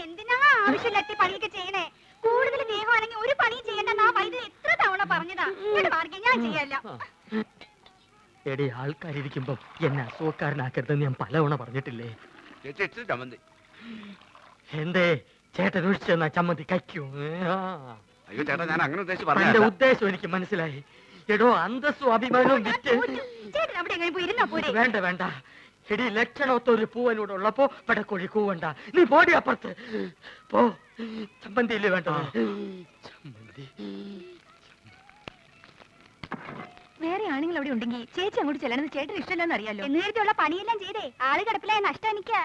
എന്തിനാ ആവശ്യമില്ലാത്ത പണിയൊക്കെ ചെയ്യണേ? കൂടുതൽ ദേഹമാണെങ്കിൽ ഒരു പണിയും ചെയ്യണ്ടെന്ന് ആ വൈദ്യുതി എത്ര തവണ പറഞ്ഞതാ. ഞാൻ ചെയ്യല്ല. എടി, ആൾക്കാരിയ്ക്കുമ്പോ എന്നെ അസുഖക്കാരനാക്കരുതെന്ന് ഞാൻ പലവണ പറഞ്ഞിട്ടില്ലേ? എന്തേ ചേട്ടൻ ഒഴിച്ചെന്നാ ചമ്മന്തി കഴിക്കൂ? അയ്യോ ചേട്ടാ, ഞാൻ അങ്ങനെ എന്റെ ഉദ്ദേശം എനിക്ക് മനസ്സിലായി. എടോ, അന്തസ്സും അഭിമാനവും വിറ്റ് വേണ്ട വേണ്ട. എടി, ലക്ഷണമൊത്ത ഒരു പൂവനോട് ഉള്ളപ്പോ പടക്കോഴി കൂവണ്ട. നീ പോടി അപ്പുറത്ത് പോ. ചമ്മന്തിയില്ലേ വേണ്ട? ചമ്മന്തി വേറെ ആണുങ്ങൾ അവിടെ ഉണ്ടെങ്കിൽ ചേച്ചി അങ്ങോട്ട് ചെല്ലണമെന്ന് ചേട്ടന് ഇഷ്ടമല്ലെന്ന് അറിയാലോ. നേരത്തെയുള്ള പണിയെല്ലാം ചെയ്തേ ആള് കിടപ്പിലായ നഷ്ടം എനിക്ക്.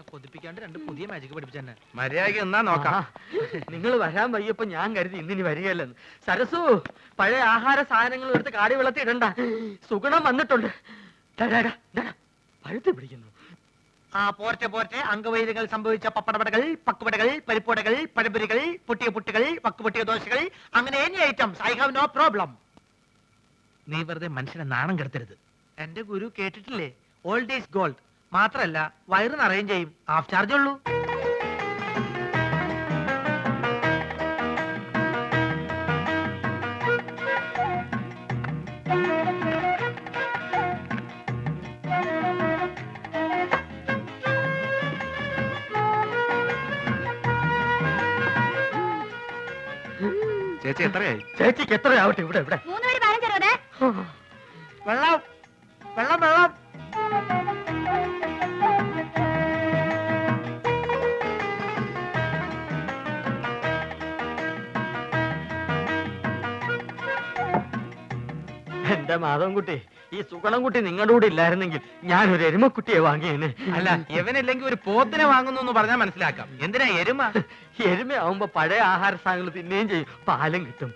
കൊതിപ്പിക്കാണ്ട് രണ്ട് പുതിയ മാജിക് പഠിപ്പിച്ചെന്നെ. മര്യാദ എന്നാ നോക്കാം. നിങ്ങൾ വരാൻ വയ്യപ്പോ ഞാൻ കരുതി ഇന്നിനി വരികയല്ലെന്ന്. സരസു, പഴയ ആഹാര സാധനങ്ങൾ എടുത്ത് കാടി വെള്ളത്തിൽ ഇടണ്ട. സുഗുണം വന്നിട്ടുണ്ട്. പഴുത്ത് പിടിക്കുന്നു. പോർച്ചെ പോർച്ചെ അംഗവൈദ്യങ്ങൾ സംഭവിച്ച പപ്പടപടകൾ, പക്കുപടകൾ, പരിപ്പുടകൾ, പഴപൊരികൾ, പൊട്ടിയ പുട്ടുകൾ, വക്കുപൊട്ടിയ ദോശകൾ, അങ്ങനെ any items. I have no problem. നീ വെറുതെ മനുഷ്യനെ നാണം കെടുത്തരുത്. എന്റെ ഗുരു കേട്ടിട്ടില്ലേ, ഓൾഡ് ഈസ് ഗോൾഡ്. മാത്രല്ല വയറ് നിറയും ചെയ്യും, ഹാഫ് ചാർജ് ഉള്ളൂ. ചേച്ചി എത്രയായി? ചേച്ചിക്ക് എത്രയാവട്ടെ? ഇവിടെ ഇവിടെ 3 പേര് 15 തരുവതേ. വെള്ളം വെള്ളം വെള്ളം. എന്റെ മാധവൻകുട്ടി, ഈ സുഗണൻകുട്ടി നിങ്ങളുടെ കൂടെ ഇല്ലായിരുന്നെങ്കിൽ ഞാനൊരു എരുമക്കുട്ടിയെ വാങ്ങിയേനെ. അല്ല, ഇവനില്ലെങ്കിൽ ഒരു പോത്തിനെ വാങ്ങുന്നു എന്ന് പറഞ്ഞാൽ മനസ്സിലാക്കാം. എന്തിനാ എരുമ? എരുമയാവുമ്പോ പഴയ ആഹാര സാധനങ്ങൾ തിന്നുകയും ചെയ്യും, പാലും കിട്ടും.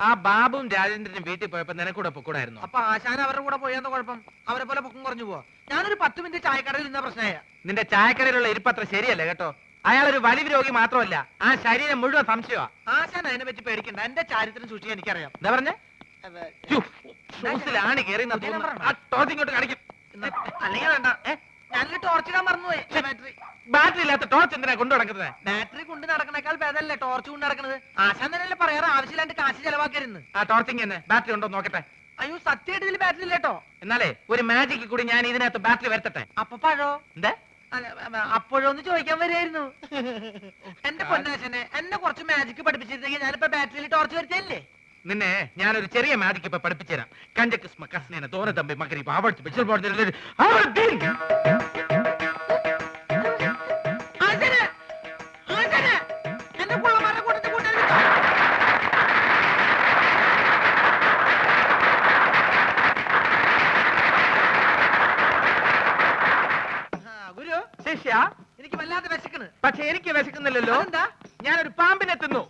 ആ ബാബുവും രാജേന്ദ്രനും വീട്ടിൽ പോയപ്പോ നിനക്കൂടെ പൊക്കൂടായിരുന്നു. അപ്പൊ ആശാൻ അവരുടെ കൂടെ പോയെന്ന കുഴപ്പം? അവരെ പോലെ പൊക്കം കുറഞ്ഞു പോവാ. ഞാനൊരു 10 മിനിറ്റ് ചായക്കടയിൽ നിന്ന പ്രശ്നമായ. നിന്റെ ചായക്കടയിലുള്ള ഇരിപ്പത്ര ശരിയല്ല കേട്ടോ. അയാളൊരു വലിവ് രോഗി മാത്രമല്ല, ആ ശരീരം മുഴുവൻ സംശയമാ. ആശാൻ അതിനെ പറ്റി പേടിക്കണ്ട. എന്റെ ചാരിത്രം സൂക്ഷിക്കാൻ എനിക്കറിയാം. എന്താ പറഞ്ഞേ? ഷൂസിലാണ് കേറി ഇങ്ങോട്ട് കാണിക്കും. അല്ലെങ്കിൽ വേണ്ട, ഞാനൊരു ടോർച്ചിടാൻ മറന്നുപോയി. ബാറ്ററി ഇല്ലാത്ത ടോർച്ച് എന്തിനാ കൊണ്ടു നടക്കുന്നത്? ബാറ്ററി കൊണ്ട് നടക്കണേക്കാൾ ഭേദമല്ലേ ടോർച്ച് കൊണ്ട് നടക്കുന്നത്? ആശാൻ തന്നെയല്ലേ പറയാറ് ആവശ്യമില്ലാണ്ട് കാശ് ചെലവാക്കരുന്ന്. ആ ടോർച്ചിങ് തന്നെ ബാറ്ററി ഉണ്ടോ നോക്കട്ടെ. അയ്യോ, സത്യമായിട്ട് ഇതിൽ ബാറ്ററി ഇല്ലേട്ടോ. എന്നാലേ ഒരു മാജിക്ക് കൂടി ഞാൻ ഇതിനകത്ത് ബാറ്ററി വരുത്തട്ടെ. അപ്പൊ പഴോ? എന്താ അപ്പോഴൊന്ന് ചോദിക്കാൻ വരികയായിരുന്നു. എന്റെ പൊന്നാശനെ, എന്നെ കുറച്ച് മാജിക്ക് പഠിപ്പിച്ചിരുന്നെങ്കിൽ ഞാനിപ്പോ ബാറ്ററിയിൽ ടോർച്ച് വരുത്തല്ലേ. നിന്നെ ഞാനൊരു ചെറിയ മാജിക്ക് ഇപ്പൊ പഠിപ്പിച്ചു തരാം. കഞ്ചക്കിസ്മ കസ്നേന തോന തമ്പി മകരി പാവട്സ് ബിച്ചൽ ബോർഡിൽ എനിക്ക് വല്ലാതെ വിശക്കണ്. പക്ഷെ എനിക്ക് വിശക്കുന്നില്ലല്ലോ. എന്താ? ഞാനൊരു പാമ്പിനെ തിന്നു.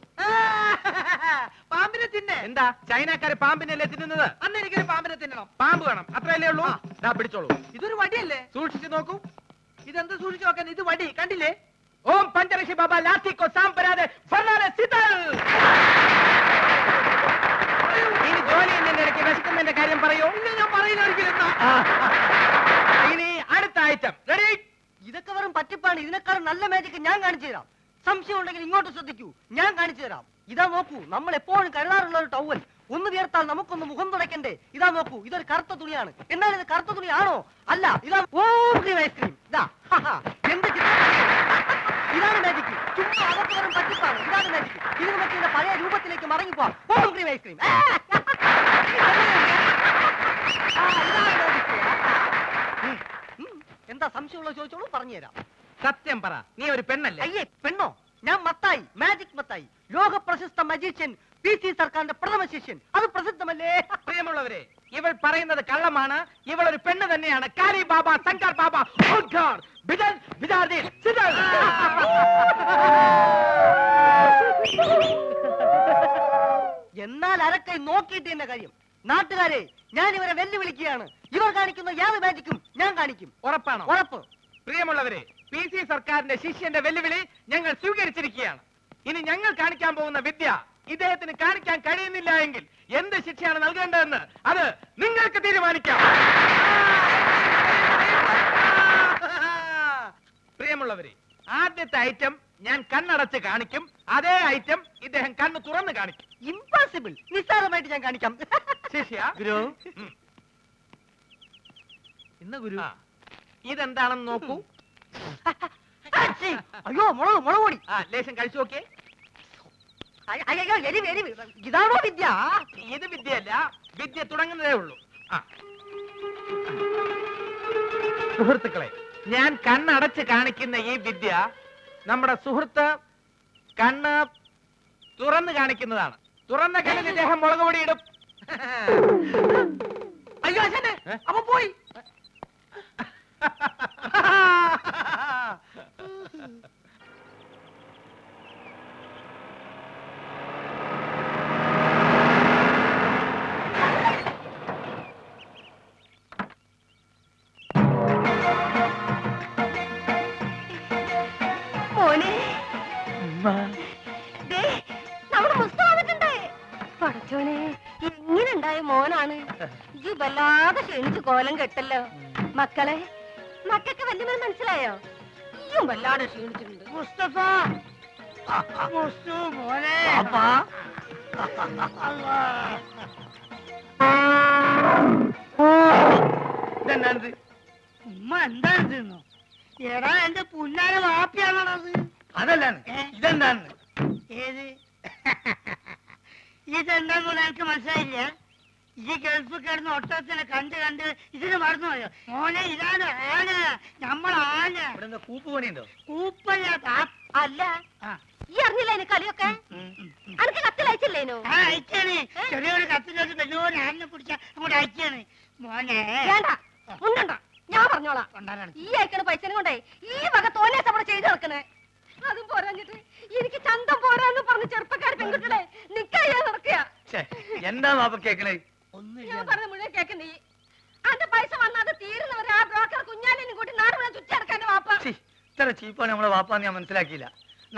പാമ്പിനെ തിന്നെ? എന്താ ചൈനക്കാര് പാമ്പിനല്ലേ തിന്നുന്നത്? അന്ന് എനിക്കൊരു പാമ്പിനെ തിന്നണം. പാമ്പ് വേണം, അത്രയല്ലേ ഉള്ളൂ. പിടിച്ചോളൂ. ഇതൊരു വടിയല്ലേ? സൂക്ഷിച്ചു നോക്കൂ. ഇതെന്ത് സൂക്ഷിച്ചു നോക്കാൻ? ഇത് വടി കണ്ടില്ലേ? ഓം പഞ്ചരക്ഷി ബാബ ലാത്തിക്കോ സാമ്പരാതെ ഇനി ജോലി എന്നതിന്റെ ഇടയ്ക്ക് വിശക്കുന്നതിന്റെ കാര്യം പറയൂ. ഞാൻ പറയില്ല ഒരിക്കലും. ഇനി അടുത്ത ഐറ്റം റെഡി. ഇതൊക്കെ വെറും പറ്റിപ്പാണ്. ഇതിനേക്കാളും നല്ല മാജിക് ഞാൻ കാണിച്ചു തരാം. സംശയം ഉണ്ടെങ്കിൽ ഇങ്ങോട്ട് ശ്രദ്ധിക്കൂ, ഞാൻ കാണിച്ചു തരാം. ഇതാ നോക്കൂ, നമ്മൾ എപ്പോഴും കരുതാറുള്ള ഒരു ടവൽ. ഒന്ന് വിയർത്താൽ നമുക്കൊന്ന് മുഖം തുടയ്ക്കണ്ടേ? ഇതാ നോക്കൂ, ഇതൊരു കറുത്ത തുണിയാണ്. എന്നാൽ ഇത് കറുത്ത തുണിയാണോ? അല്ല, ഇതാ ഐസ്ക്രീം. ഇതാ എന്ത് ഇതാണ് മാജിക്. ചുമ്മാ അതൊക്കെ വെറും പറ്റിപ്പാണ്. ഇതാണ് മാജിക്. ഇതിന് പറ്റിയ പഴയ രൂപത്തിലേക്ക് മടങ്ങിപ്പോവാം. ഐസ്ക്രീം എന്താ സംശയമുള്ള ചോദിച്ചോളൂ, പറഞ്ഞുതരാം. സത്യം പറ, നീ ഒരു പെണ്ണല്ലേ? അയ്യേ, പെണ്ണോ? ഞാൻ മത്തായി, മാജിക് മത്തായി, ലോക പ്രശസ്ത മജീഷ്യൻ, PC സർക്കാരിന്റെ പ്രഥമ ശിഷ്യൻ. അത് പ്രസിദ്ധമല്ലേ? പ്രിയമുള്ളവരെ, ഇവൾ പറയുന്നത് കള്ളമാണ്. ഇവൾ ഒരു പെണ്ണ് തന്നെയാണ്. കാലി ബാബ, ശങ്കർ ബാബ, എന്നാൽ അരക്കൈ നോക്കിയിട്ട് എന്നെ കാര്യം. നാട്ടുകാരെ, ഞാൻ ഇവരെ വെല്ലുവിളിക്കുകയാണ്. ഇവർ കാണിക്കുന്ന യാതൊരു മാജിക്കും ഞാൻ കാണിക്കും. ഉറപ്പാണോ? ഉറപ്പ്. പ്രിയമുള്ളവരെ, PC സർക്കാരിന്റെ ശിഷ്യന്റെ വെല്ലുവിളി ഞങ്ങൾ സ്വീകരിച്ചിരിക്കുകയാണ്. ഇനി ഞങ്ങൾ കാണിക്കാൻ പോകുന്ന വിദ്യ ഇദ്ദേഹത്തിന് കാണിക്കാൻ കഴിയുന്നില്ല എങ്കിൽ എന്ത് ശിക്ഷയാണ് നൽകേണ്ടതെന്ന് അത് നിങ്ങൾക്ക് തീരുമാനിക്കാം. പ്രിയമുള്ളവരെ, ആദ്യത്തെ ഐറ്റം ഞാൻ കണ്ണടച്ച് കാണിക്കും. അതേ ഐറ്റം ഇദ്ദേഹം കണ്ണ് തുറന്ന് കാണിക്കും. ഇംപോസിബിൾ. നിസ്സാരമായിട്ട് ഞാൻ കാണിക്കാം. ശിഷ്യ, ഗുരു. ഇന്ന് ഗുരു ഇതെന്താണെന്ന് നോക്കൂ. അയ്യോ, മുളക് പൊടി. ലേശം കഴിച്ചു നോക്കിയേ. അയ്യോ, എരിവ്. ഇതാണോ വിദ്യ? ഇത് വിദ്യയല്ല, വിദ്യ തുടങ്ങുന്നതേ ഉള്ളൂ. സുഹൃത്തുക്കളെ, ഞാൻ കണ്ണടച്ച് കാണിക്കുന്ന ഈ വിദ്യ നമ്മുടെ സുഹൃത്ത് കണ്ണ് തുറന്ന് കാണിക്കുന്നതാണ്. തുറന്ന കണ്ണിൽ ഇദ്ദേഹം മുളക് പൊടി ഇടും. അയ്യോ, അച്ഛനെ അപ്പൊ പോയി. മോനെ, ദേ, നമ്മുടെ മുസ്തഫ വന്നിട്ടുണ്ട്. പടച്ചോനെ, എങ്ങനെയുണ്ടായ മോനാണ് ഇത്? വല്ലാതെ ക്ഷണിച്ച് കോലം കെട്ടല്ലോ. മക്കളെ, മക്കൾക്ക് വല്യമ്മ മനസ്സിലായോ? ഈയും വല്ലാതെ ക്ഷീണിച്ചിട്ടുണ്ട്. മുസ്തഫ, മുസ്തു മോനെ. ഇതെന്നാണിത്? ഉമ്മ എന്താണെന്നോ? എടാ, എന്റെ പുന്നാര വാപ്പിയാണത്. അതല്ലാണ്, ഇതെന്താണ്? ഏത്? ഇതെന്താന്ന് എനിക്ക് മനസ്സിലായില്ല. ഈ ഗൾഫ് കിടന്ന് ഒട്ടത്തിനെ കണ്ട് ഇതിന് മറന്നുപോയോ മോനെ? ഇതാണ് ആന, നമ്മളാന. ഇവിടെ എന്താ കൂപ്പ് പണിയുണ്ടോ? കൂപ്പല്ല. അല്ല, ഈ അറിഞ്ഞില്ല അതിന് കളിയൊക്കെ? അനക്ക് കത്തിലയച്ചില്ലേനു? അയച്ചാണ്. ചെറിയൊരു കത്തിലേക്ക് വലിയൊരു ആനിനെ പിടിച്ച അങ്ങോട്ട് അയച്ചാണ് മോനെ. വേണ്ട, മുണ്ടണ്ട, ഞാൻ പറഞ്ഞോളാം. കൊണ്ടാരാണ് ഈ അയക്കണ പൈസനെ കൊണ്ടേ ഈ വക തോന്നിയ അവിടെ ചെയ്ത് നടക്കണേ. അതും പോരാഞ്ഞിട്ട് എനിക്ക് ചന്തം പോരാന്ന് പറഞ്ഞ് ചെറുപ്പക്കാർ പെൺകുട്ടികളെ നിക്കാ നടക്കുക. എന്താ വാപ്പ കേക്കണേ? ഞാൻ പറഞ്ഞ മുഴുവൻ കേൾക്കണ്ടേ? അന്റെ പൈസ വന്നാത് തീരുന്നവരെ ആ ബ്രോക്കർ കുഞ്ഞാലിനും കൂട്ടി നാട് മുഴുവൻ ചുറ്റടക്കാൻ വാപ്പ. ഇത്ര ചീപ്പാണ് നമ്മളെ വാപ്പാന്ന് ഞാൻ മനസ്സിലാക്കിയില്ല.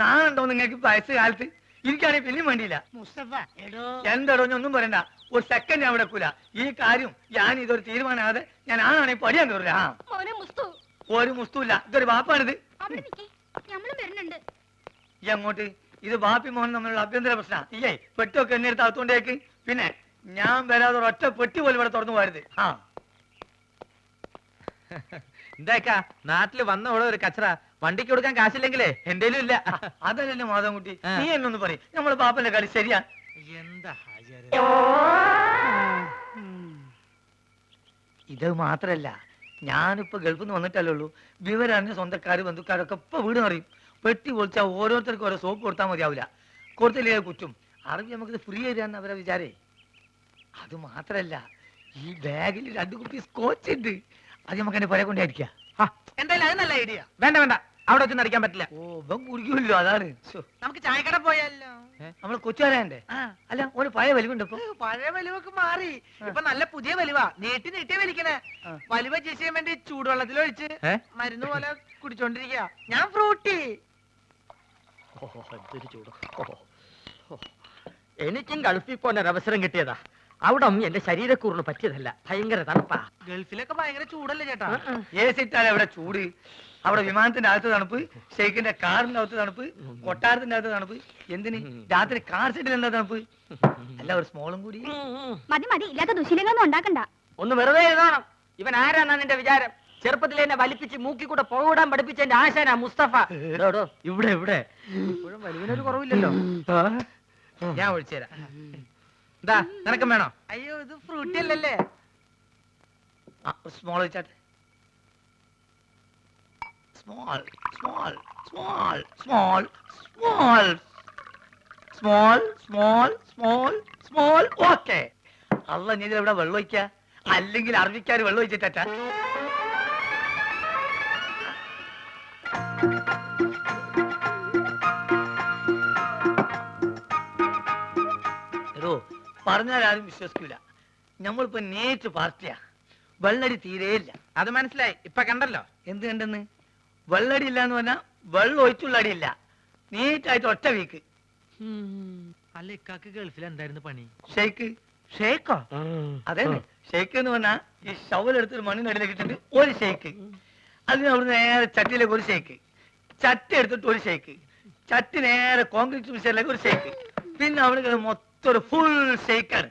നാളുണ്ടോ നിങ്ങൾക്ക് വയസ്സ് കാലത്ത്? എനിക്കാണെങ്കിൽ പിന്നെയും വേണ്ടിയില്ല. മുസ്തഫ, എടോ എന്താടോ, ഞാൻ ഒന്നും പറയണ്ട. ഒരു സെക്കൻഡ് ഞാൻ അവിടെ വെക്കൂല. ഈ കാര്യം ഞാൻ ഇതൊരു തീരുമാനമാകാതെ ഞാൻ ആണാണെങ്കിൽ പടിയാൻ കയറില്ല. മോനെ മുസ്തു, ഒരു മുസ്തുല്ല. ഇതൊരു ബാപ്പാണിത്. അവിടെ നിക്കേ, ഞമ്മളും വരുന്നുണ്ട്. ഈ അങ്ങോട്ട്. ഇത് ബാപ്പി മോഹൻ തമ്മിലുള്ള അഭ്യന്തര പ്രശ്ന. ഇല്ലേ, പെട്ടൊക്കെ എന്നെ എടുത്ത് അകത്തോണ്ടേക്ക്. പിന്നെ ഞാൻ വരാതെ ഒറ്റ പെട്ടി പോലും ഇവിടെ തുറന്നു പോരുത്. എന്താക്കാ, നാട്ടില് വന്ന ഓളെ ഒരു കച്ചറ. വണ്ടിക്ക് കൊടുക്കാൻ കാശില്ലെങ്കിലേ എന്തേലും ഇല്ല. അതല്ലേ മാധവൻകുട്ടി, നീ എന്നൊന്ന് പറയും. നമ്മളെ ബാപ്പന്റെ കളി ശരിയാ? എന്താ ഇത് മാത്രല്ല, ഞാനിപ്പോ ഗൾഫിൽ നിന്ന് വന്നിട്ടല്ലേ ഉള്ളൂ. വിവരറിഞ്ഞ സ്വന്തക്കാര് ബന്ധുക്കാരൊക്കെ ഇപ്പൊ വീട് അറിയും. പെട്ടി പൊളിച്ചാൽ ഓരോരുത്തർക്കും ഓരോ സോപ്പ് കൊടുത്താൽ മതിയാവില്ല. കൊടുത്തില്ലേ കുറ്റും. അറിവ് നമുക്കിത് ഫ്രീ തരാന്ന് അവരെ വിചാരേ. അത് മാത്രല്ല, ഈ ബാഗിൽ 2 കുപ്പി സ്കോച്ച് ഉണ്ട്. അത് നമുക്ക് എന്നെ പുറകെ കൊണ്ടായിരിക്കാം. എന്തായാലും അത് നല്ല ഐഡിയ. വേണ്ട വേണ്ട, അവിടെ വെച്ച് നടിക്കാൻ പറ്റില്ല. ഓ, ഇവൻ കുടിക്കുമല്ലോ, അതാണ്. നമുക്ക് ചായക്കട പോയാലോ? നമ്മള് കൊച്ചുകാരൻ്റെ. അല്ല, ഓന് പഴയ വലിവുണ്ട് ഇപ്പൊ. പഴയ വലിവൊക്കെ മാറി. ഇപ്പൊ നല്ല പുതിയ വലിവാ. നീട്ടി വലിക്കണേ. വലിവ ചെയ്യാൻ വേണ്ടി ചൂടുവെള്ളത്തിലൊഴിച്ച് മരുന്ന് പോലെ കുടിച്ചോണ്ടിരിക്കുക. ഞാൻ ഫ്രൂട്ടി. എനിക്കും ഗൾഫിൽ പോകാൻ ഒരു അവസരം കിട്ടിയതാ. അവിടെ എന്റെ ശരീരക്കൂറിന് പറ്റിയതല്ല. ഭയങ്കര തണുപ്പാ. ഗൾഫിലൊക്കെ ഭയങ്കര ചൂടല്ലേ ചേട്ടാ? ഏസിട്ടാൽ അവിടെ ചൂട്. അവിടെ വിമാനത്തിന്റെ അകത്ത് തണുപ്പ്, ഷെയ്ഖിന്റെ കാറിന്റെ അകത്ത് തണുപ്പ്, കൊട്ടാരത്തിന്റെ അകത്ത് തണുപ്പ്. എന്തിന് രാത്രി കാർ സെറ്റിൽ എന്താ തണുപ്പ്? അല്ല, ഒരു സ്മോളും കൂടി. മതി മതി, ഇല്ലാത്ത ദുശീലങ്ങളൊന്നും ഉണ്ടാക്കണ്ട. ഒന്ന് വെറുതെ എഴുതണം. ഇവൻ ആരാന്നാ നിന്റെ വിചാരം? ചെറുപ്പത്തിൽ എന്നെ വലിപ്പിച്ച് മൂക്കി കൂടെ പുകവിടാൻ പഠിപ്പിച്ച എന്റെ ആശാനാ മുസ്തഫ. ഇവിടെ ഇവിടെ ഇപ്പോഴും വലിവിനൊരു കുറവില്ലല്ലോ. ഞാൻ ഒഴിച്ചുതരാം. എന്താ, നിനക്കും വേണോ? അയ്യോ, ഇത് ഫ്രൂട്ടി അല്ലല്ലേ. സ്മോൾ വെച്ചാട്ടെ. Small small small small small small small small small. Okay. അല്ല, നീ ഇവിടെ വെള്ളം ഒഴിക്ക, അല്ലെങ്കിൽ അറബിക്കാർ വെള്ളം ഒഴിച്ചിട്ട. പറഞ്ഞാൽ ആരും വിശ്വസിക്കൂല. നമ്മളിപ്പോ നേരിട്ട് പാർട്ടിയാ. വെള്ളടി തീരെയില്ല. അത് മനസ്സിലായി, ഇപ്പൊ കണ്ടല്ലോ. എന്ത് കണ്ടെന്ന്? വെള്ളടി ഇല്ല എന്ന് പറഞ്ഞാൽ വെള്ളം ഒഴിച്ചുള്ള അടിയില്ല. നീറ്റായിട്ട് ഒറ്റ വീക്ക്. അല്ല, ഇക്കാക്ക് ഗൾഫിൽ എന്തായിരുന്നു പണി? ഷെയ്ക്ക്. ഷേക്കോ? അതെ, ഷെയ്ക്ക് എന്ന് പറഞ്ഞാൽ ഈ ഷവലെടുത്തൊരു മണ്ണിനടിയിലേക്ക് ഇട്ടിട്ട് ഒരു ഷെയ്ക്ക്, അതിന് അവിടെ നേരെ ചട്ടിയിലേക്ക് ഒരു ഷെയ്ക്ക്, ചട്ടി എടുത്തിട്ട് ഒരു ഷെയ്ക്ക്, ചട്ടി നേരെ കോൺക്രീറ്റ് മിക്സറിലേക്ക് ഒരു ഷെയ്ക്ക്, പിന്നെ അവിടെ മൊത്തം ഒരു ഫുൾ ഷെയ്ക്കാണ്.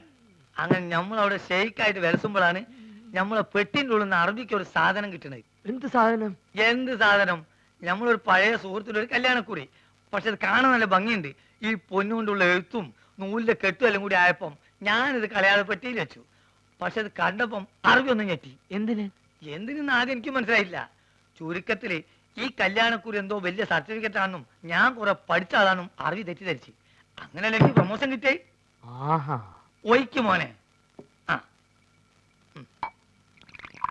അങ്ങനെ നമ്മളവിടെ ഷെയ്ക്കായിട്ട് വിലസുമ്പോഴാണ് നമ്മളെ പെട്ടിൻ്റെ ഉള്ളിൽ നിന്ന് അറബിക്ക് ഒരു സാധനം കിട്ടണത്. എന്ത് സാധനം? എന്ത് സാധനം? നമ്മളൊരു പഴയ സുഹൃത്തിന്റെ ഒരു കല്യാണക്കുറി. പക്ഷെ അത് കാണാൻ നല്ല ഭംഗിയുണ്ട്. ഈ പൊന്നുകൊണ്ടുള്ള എഴുത്തും നൂലിന്റെ കെട്ടും എല്ലാം കൂടി ആയപ്പം ഞാനിത് കളയാതെ പെട്ടിയിൽ വെച്ചു. പക്ഷെ അത് കണ്ടപ്പം അറബി ഒന്നും ഞെട്ടി. എന്തിനെന്ന് ആദ്യം എനിക്ക് മനസ്സിലായില്ല. ചുരുക്കത്തില് ഈ കല്യാണക്കുറി എന്തോ വലിയ സർട്ടിഫിക്കറ്റ് ആണെന്നും ഞാൻ കുറെ പഠിച്ച ആളാണെന്നും അറബി തെറ്റിദ്ധരിച്ച്. അങ്ങനെയല്ല എനിക്ക് പ്രൊമോഷൻ കിട്ടിയേ. ഒയ്ക്ക് മോനെ. ആ,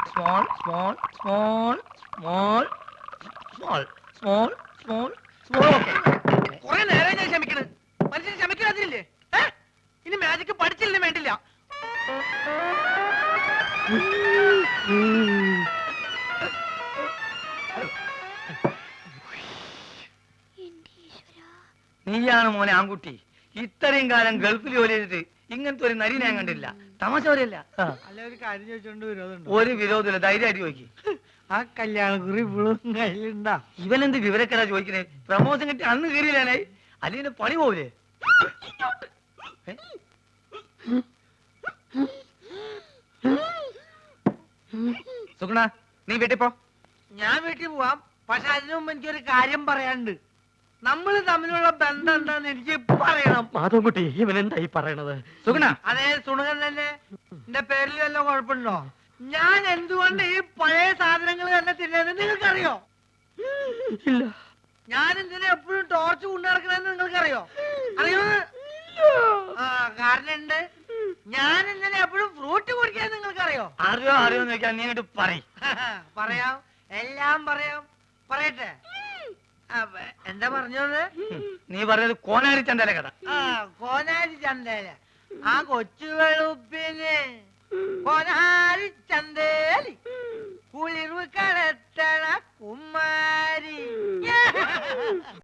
small small small small small small small small. Okay, കുറെ നേരം ഞാൻ ക്ഷമിക്കണ്. മനുഷ്യൻ ക്ഷമിക്കാതില്ലേ? ഇനി മാജിക് പഠിച്ചില്ലേ വേണ്ടില്ല. നീയാണ് മോനെ ആൺകുട്ടി. ഇത്രയും കാലം ഗൾഫിൽ ജോലി ചെയ്തിട്ട് ഇങ്ങനത്തെ ഒരു നരി ഞാൻ കണ്ടില്ല. തമാശ പറയല്ല. അല്ല, ഒരു കാര്യം ചോദിച്ചോണ്ട് വിരോധമുണ്ടോ? ഒരു വിരോധമില്ല, ധൈര്യമായിട്ട് ചോദിക്കും. ആ കല്യാണക്കുറി ഇപ്പോഴും കയ്യിലുണ്ടാ? ഇവനെന്ത് വിവരക്കെടാ ചോദിക്കണേ? പ്രമോഷൻ കിട്ടി അന്ന് കയറിയില്ലാനായി, അല്ലെങ്കിൽ പണി പോവില്ലേ? സുഗുണ, നീ വീട്ടിൽ പോ. ഞാൻ വീട്ടിൽ പോവാം. പക്ഷെ അതിനു മുമ്പ് എനിക്കൊരു കാര്യം പറയാനുണ്ട്. നമ്മൾ തമ്മിലുള്ള ബന്ധം എന്താന്ന് എനിക്ക് പറയണം. മാധവൻകുട്ടി, ഇവൻ എന്തായി പറയണത്? സുഗുണ, അതേ സുണകൻ തന്നെ. എന്റെ പേരിൽ വല്ല കുഴപ്പമുണ്ടോ? ഞാൻ എന്തുകൊണ്ട് ഈ പഴയ സാധനങ്ങൾ തന്നെ തിന്നുന്നത് നിങ്ങൾക്കറിയോ? ഇല്ല. ഞാൻ എന്തിനാ എപ്പോഴും ടോർച്ച് കൊണ്ടു നടക്കണെന്ന് നിങ്ങൾക്കറിയോ? അറിയോ? ആ, കാരണമുണ്ട്. ഞാൻ എന്തിനാ എപ്പോഴും ഫ്രൂട്ട് കുടിക്കാൻ നിങ്ങൾക്കറിയോ? അറിയോ അറിയോന്ന് ചോദിക്കാൻ നീ ഇങ്ങോട്ട് പറയും. പറയാം, എല്ലാം പറയാം. പറയട്ടെ? എന്താ പറഞ്ഞത്? നീ പറഞ്ഞത് കോനാരി ചന്തല കഥ. ആ, കോനാരി ചന്തേല. ആ കൊച്ചു വെളുപ്പിന് കോനാരി ചന്തേലി കുളിർവ് കടത്തണ കുമാരി.